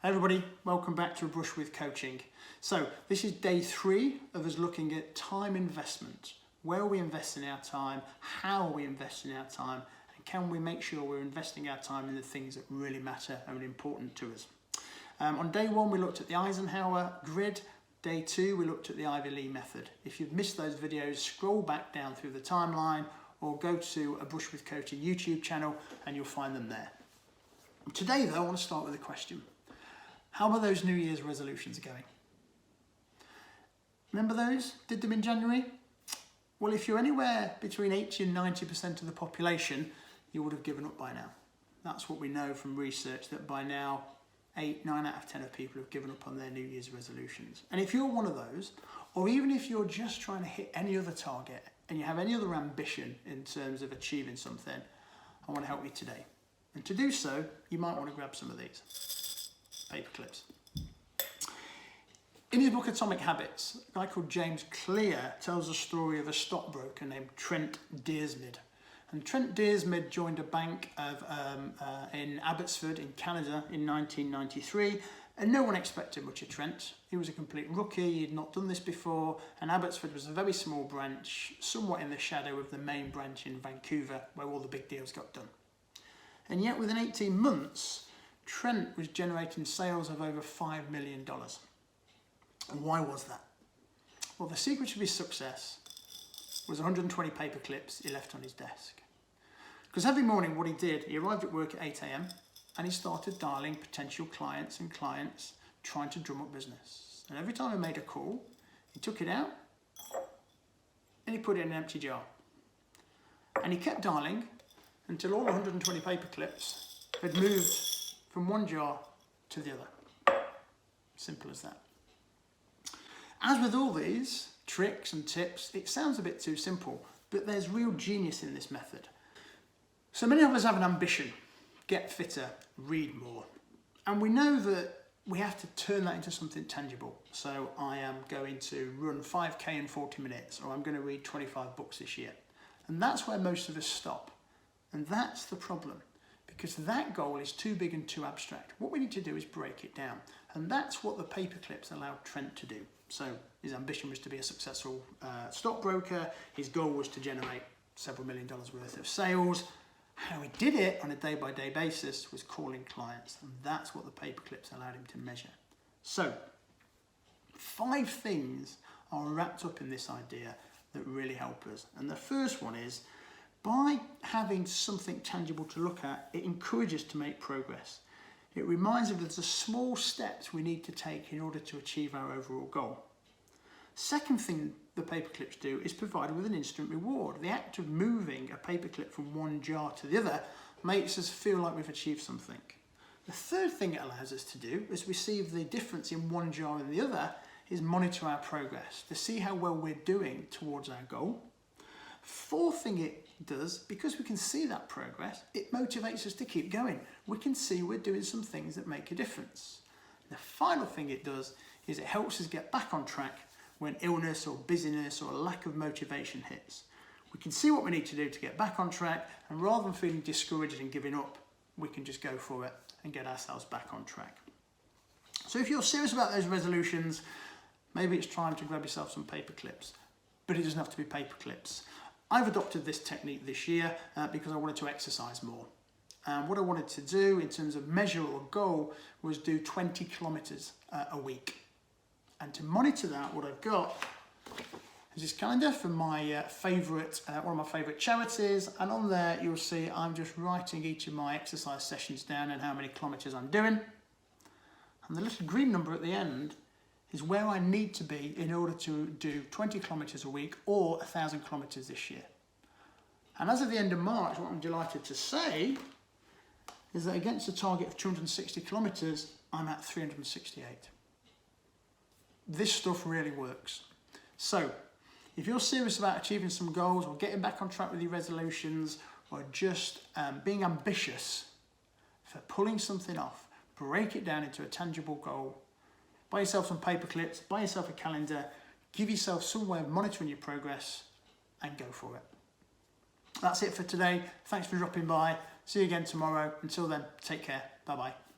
Hey everybody, welcome back to A Brush with Coaching. So this is day 3 of us looking at time investment. Where are we investing our time? How are we investing our time? And can we make sure we're investing our time in the things that really matter and are important to us? On day 1 we looked at the Eisenhower grid. Day 2 we looked at the Ivy Lee method. If you've missed those videos, scroll back down through the timeline or go to A Brush with Coaching YouTube channel and you'll find them there. Today though I want to start with a question. How are those New Year's resolutions going? Remember those? Did them in January? Well, if you're anywhere between 80 and 90% of the population, you would have given up by now. That's what we know from research, that by now 9 out of 10 of people have given up on their New Year's resolutions. And if you're one of those, or even if you're just trying to hit any other target and you have any other ambition in terms of achieving something, I want to help you today. And to do so, you might want to grab some of these. Paperclips. In his book Atomic Habits, a guy called James Clear tells the story of a stockbroker named Trent Dearsmid. And Trent Dearsmid joined a bank in Abbotsford in Canada in 1993, and no one expected much of Trent. He was a complete rookie, he'd not done this before, and Abbotsford was a very small branch, somewhat in the shadow of the main branch in Vancouver, where all the big deals got done. And yet within 18 months, Trent was generating sales of over $5 million. And why was that? Well, the secret of his success was 120 paper clips he left on his desk. Because every morning what he did, he arrived at work at 8 AM and he started dialing potential clients trying to drum up business. And every time he made a call, he took it out and he put it in an empty jar. And he kept dialing until all 120 paper clips had moved from one jar to the other. Simple as that. As with all these tricks and tips, it sounds a bit too simple, but there's real genius in this method. So many of us have an ambition: get fitter, read more. And we know that we have to turn that into something tangible. So I am going to run 5K in 40 minutes, or I'm going to read 25 books this year. And that's where most of us stop. And that's the problem. Because that goal is too big and too abstract. What we need to do is break it down. And that's what the paperclips allowed Trent to do. So his ambition was to be a successful stockbroker. His goal was to generate several $1 million worth of sales. How he did it on a day-by-day basis was calling clients. And that's what the paperclips allowed him to measure. So 5 things are wrapped up in this idea that really help us. And the first one is, by having something tangible to look at, it encourages us to make progress. It reminds us of the small steps we need to take in order to achieve our overall goal. Second thing the paperclips do is provide with an instant reward. The act of moving a paperclip from one jar to the other makes us feel like we've achieved something. The third thing it allows us to do is receive the difference in one jar and the other is monitor our progress to see how well we're doing towards our goal. Fourth thing it does, because we can see that progress, it motivates us to keep going. We can see we're doing some things that make a difference. The final thing it does is it helps us get back on track when illness or busyness or a lack of motivation hits. We can see what we need to do to get back on track, and rather than feeling discouraged and giving up, we can just go for it and get ourselves back on track. So if you're serious about those resolutions, maybe it's time to grab yourself some paper clips, but it doesn't have to be paper clips. I've adopted this technique this year because I wanted to exercise more. And what I wanted to do in terms of measure or goal was do 20 kilometers a week. And to monitor that, what I've got is this calendar from my one of my favourite charities. And on there, you'll see I'm just writing each of my exercise sessions down and how many kilometers I'm doing. And the little green number at the end is where I need to be in order to do 20 kilometres a week or 1,000 kilometres this year. And as of the end of March, what I'm delighted to say is that against a target of 260 kilometres, I'm at 368. This stuff really works. So if you're serious about achieving some goals or getting back on track with your resolutions or just being ambitious for pulling something off, break it down into a tangible goal. Buy yourself some paper clips, buy yourself a calendar, give yourself some way of monitoring your progress and go for it. That's it for today. Thanks for dropping by. See you again tomorrow. Until then, take care. Bye-bye.